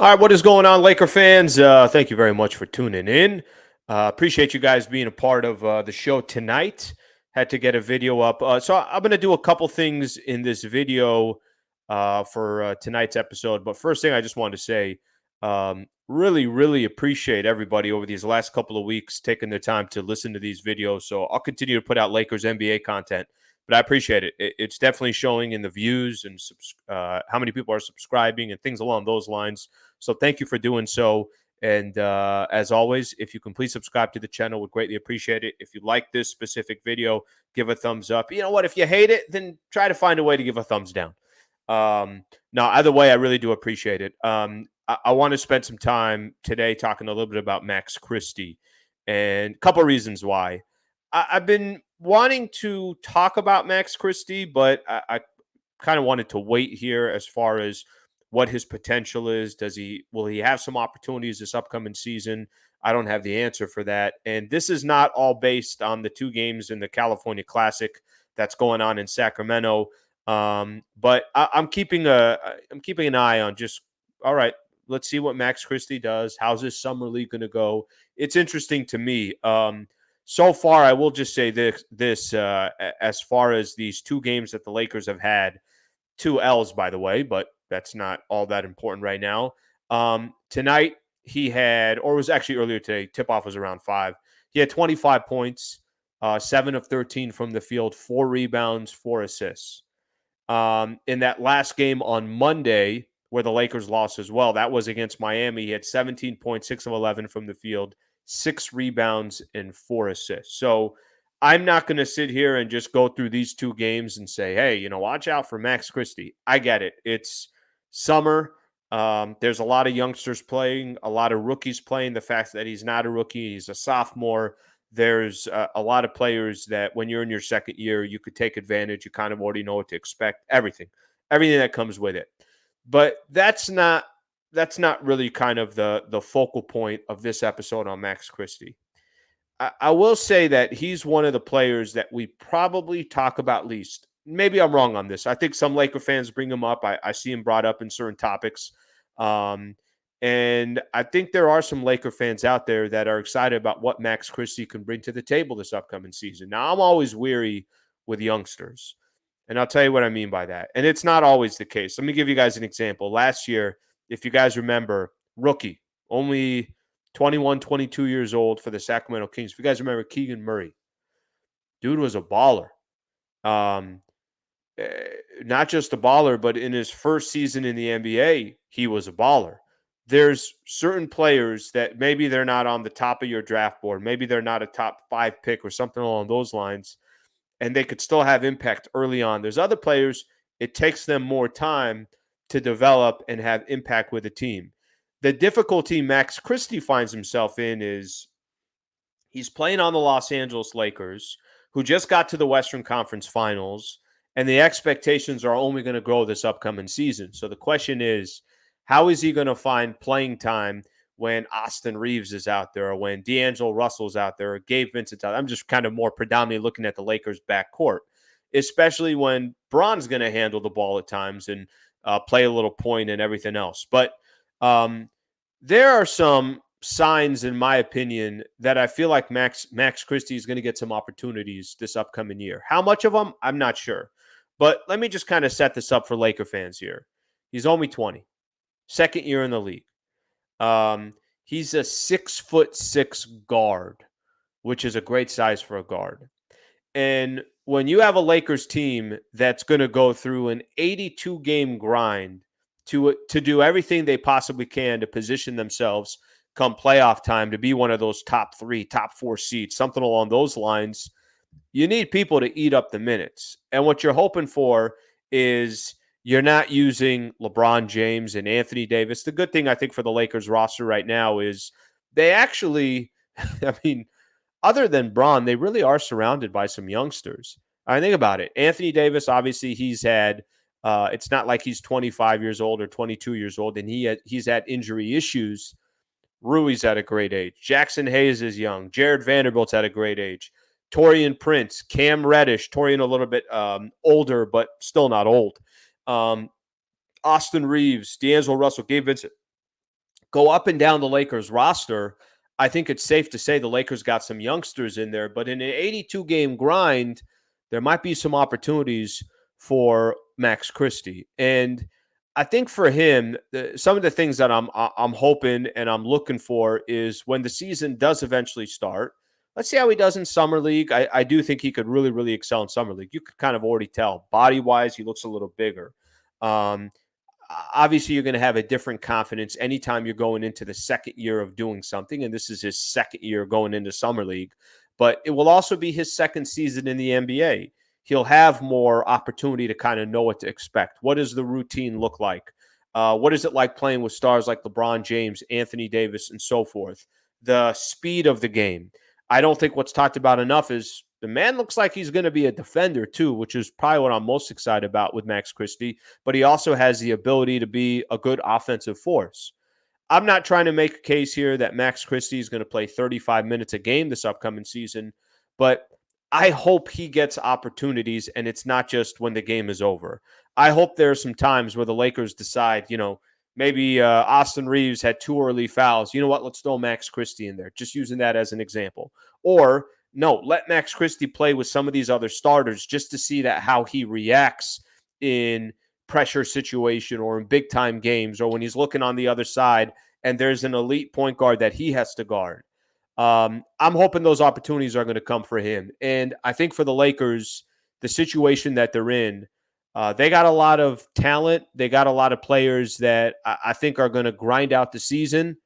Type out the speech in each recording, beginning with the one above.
All right, what is going on, Laker fans? Thank you very much for tuning in. Appreciate you guys being a part of the show tonight. Had to get a video up. So I'm going to do a couple things in this video for tonight's episode. But first thing I just wanted to say, really, really appreciate everybody over these last couple of weeks taking their time to listen to these videos. So I'll continue to put out Lakers NBA content, but I appreciate it. It's definitely showing in the views and how many people are subscribing and things along those lines. So thank you for doing so. And as always, if you can please subscribe to the channel, we'd greatly appreciate it. If you like this specific video, give a thumbs up. You know what? If you hate it, then try to find a way to give a thumbs down. No, either way, I really do appreciate it. I want to spend some time today talking a little bit about Max Christie and a couple of reasons why. I've been wanting to talk about Max Christie, but I kind of wanted to wait here as far as what his potential is. Will he have some opportunities this upcoming season? I don't have the answer for that. And this is not all based on the two games in the California Classic that's going on in Sacramento. But I'm keeping an eye on just all right. Let's see what Max Christie does. How's this summer league going to go? It's interesting to me. So far, I will just say this as far as these two games that the Lakers have had, two L's, by the way, but that's not all that important right now. Tonight, he had, or it was actually earlier today, tip off was around 5. He had 25 points, 7 of 13 from the field, 4 rebounds, 4 assists. In that last game on Monday, where the Lakers lost as well, that was against Miami. He had 17 points, 6 of 11 from the field, 6 rebounds, and 4 assists. So I'm not going to sit here and just go through these two games and say, hey, watch out for Max Christie. I get it. It's summer. There's a lot of youngsters playing, a lot of rookies playing. The fact that he's not a rookie, he's a sophomore. There's a lot of players that when you're in your second year, you could take advantage. You kind of already know what to expect, everything that comes with it. But that's not really kind of the focal point of this episode on Max Christie. I will say that he's one of the players that we probably talk about least. Maybe I'm wrong on this. I think some Laker fans bring him up. I see him brought up in certain topics. Um, and I think there are some Laker fans out there that are excited about what Max Christie can bring to the table this upcoming season. Now, I'm always weary with youngsters. And I'll tell you what I mean by that. And it's not always the case. Let me give you guys an example. Last year, if you guys remember, rookie, only 21, 22 years old for the Sacramento Kings. If you guys remember Keegan Murray, dude was a baller. Um, Not just a baller, but in his first season in the NBA, he was a baller. There's certain players that maybe they're not on the top of your draft board. Maybe they're not a top 5 pick or something along those lines, and they could still have impact early on. There's other players, it takes them more time to develop and have impact with a team. The difficulty Max Christie finds himself in is he's playing on the Los Angeles Lakers, who just got to the Western Conference Finals, and the expectations are only going to grow this upcoming season. So the question is, how is he going to find playing time when Austin Reeves is out there, or when D'Angelo Russell's out there, or Gabe Vincent's out there? I'm just kind of more predominantly looking at the Lakers' backcourt, especially when Bron's going to handle the ball at times and play a little point and everything else. But there are some signs, in my opinion, that I feel like Max Christie is going to get some opportunities this upcoming year. How much of them? I'm not sure. But let me just kind of set this up for Laker fans here. He's only 20, second year in the league. He's a 6'6" guard, which is a great size for a guard. And when you have a Lakers team that's going to go through an 82 game grind to do everything they possibly can to position themselves come playoff time to be one of those top 3, top 4 seeds, something along those lines, you need people to eat up the minutes. And what you're hoping for is you're not using LeBron James and Anthony Davis. The good thing I think for the Lakers roster right now is they actually, I mean, other than Braun, they really are surrounded by some youngsters. I think about it. Anthony Davis, obviously, he's had. It's not like he's 25 years old or 22 years old, and he's had injury issues. Rui's at a great age. Jackson Hayes is young. Jared Vanderbilt's at a great age. Torian Prince, Cam Reddish, Torian a little bit older, but still not old. Austin Reeves, D'Angelo Russell, Gabe Vincent. go up and down the Lakers roster, I think it's safe to say the Lakers got some youngsters in there, but in an 82 game grind, there might be some opportunities for Max Christie. And I think for him, some of the things that I'm hoping and I'm looking for is when the season does eventually start. Let's see how he does in summer league. I do think he could really, really excel in summer league. You could kind of already tell body wise, he looks a little bigger. Um, Obviously, you're going to have a different confidence anytime you're going into the second year of doing something. And this is his second year going into summer league, but it will also be his second season in the NBA. He'll have more opportunity to kind of know what to expect. What does the routine look like? What is it like playing with stars like LeBron James, Anthony Davis, and so forth? The speed of the game. I don't think what's talked about enough is the man looks like he's going to be a defender too, which is probably what I'm most excited about with Max Christie, but he also has the ability to be a good offensive force. I'm not trying to make a case here that Max Christie is going to play 35 minutes a game this upcoming season, but I hope he gets opportunities and it's not just when the game is over. I hope there are some times where the Lakers decide, maybe Austin Reeves had 2 early fouls. You know what? Let's throw Max Christie in there, just using that as an example. Or no, let Max Christie play with some of these other starters just to see that how he reacts in pressure situation or in big time games or when he's looking on the other side and there's an elite point guard that he has to guard. I'm hoping those opportunities are going to come for him. And I think for the Lakers, the situation that they're in, they got a lot of talent. They got a lot of players that I think are going to grind out the season.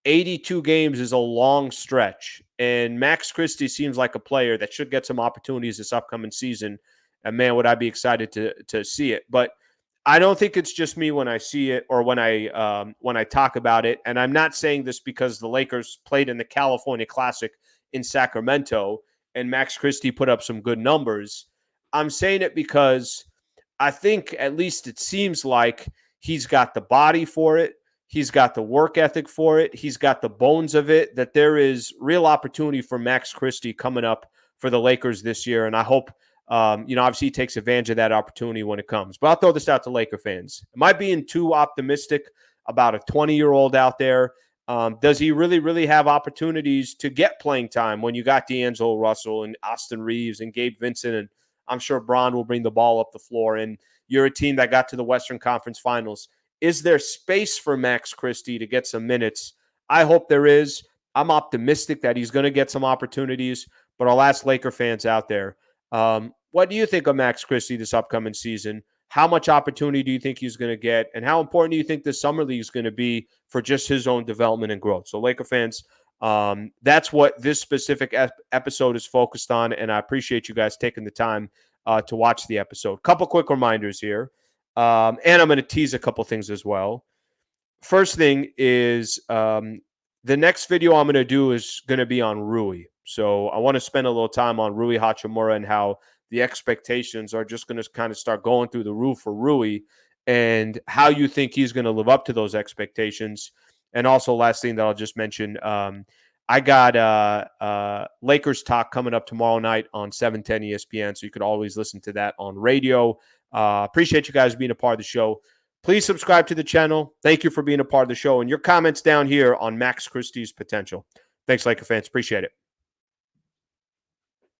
82 games is a long stretch, and Max Christie seems like a player that should get some opportunities this upcoming season. And man, would I be excited to see it? But I don't think it's just me when I see it or when I talk about it. And I'm not saying this because the Lakers played in the California Classic in Sacramento and Max Christie put up some good numbers. I'm saying it because I think at least it seems like he's got the body for it. He's got the work ethic for it. He's got the bones of it, that there is real opportunity for Max Christie coming up for the Lakers this year. And I hope, obviously he takes advantage of that opportunity when it comes. But I'll throw this out to Laker fans. Am I being too optimistic about a 20-year-old out there? Does he really, really have opportunities to get playing time when you got D'Angelo Russell and Austin Reeves and Gabe Vincent? And I'm sure Bron will bring the ball up the floor. And you're a team that got to the Western Conference Finals. Is there space for Max Christie to get some minutes? I hope there is. I'm optimistic that he's going to get some opportunities, but I'll ask Laker fans out there, what do you think of Max Christie this upcoming season? How much opportunity do you think he's going to get? And how important do you think this summer league is going to be for just his own development and growth? So Laker fans, that's what this specific episode is focused on, and I appreciate you guys taking the time to watch the episode. Couple quick reminders here. And I'm going to tease a couple things as well. First thing is the next video I'm going to do is going to be on Rui. So I want to spend a little time on Rui Hachimura and how the expectations are just going to kind of start going through the roof for Rui and how you think he's going to live up to those expectations. And also, last thing that I'll just mention, I got Lakers Talk coming up tomorrow night on 710 ESPN, so you could always listen to that on radio. Appreciate you guys being a part of the show. Please subscribe to the channel. Thank you for being a part of the show and your comments down here on Max Christie's potential. Thanks, Laker fans. Appreciate it.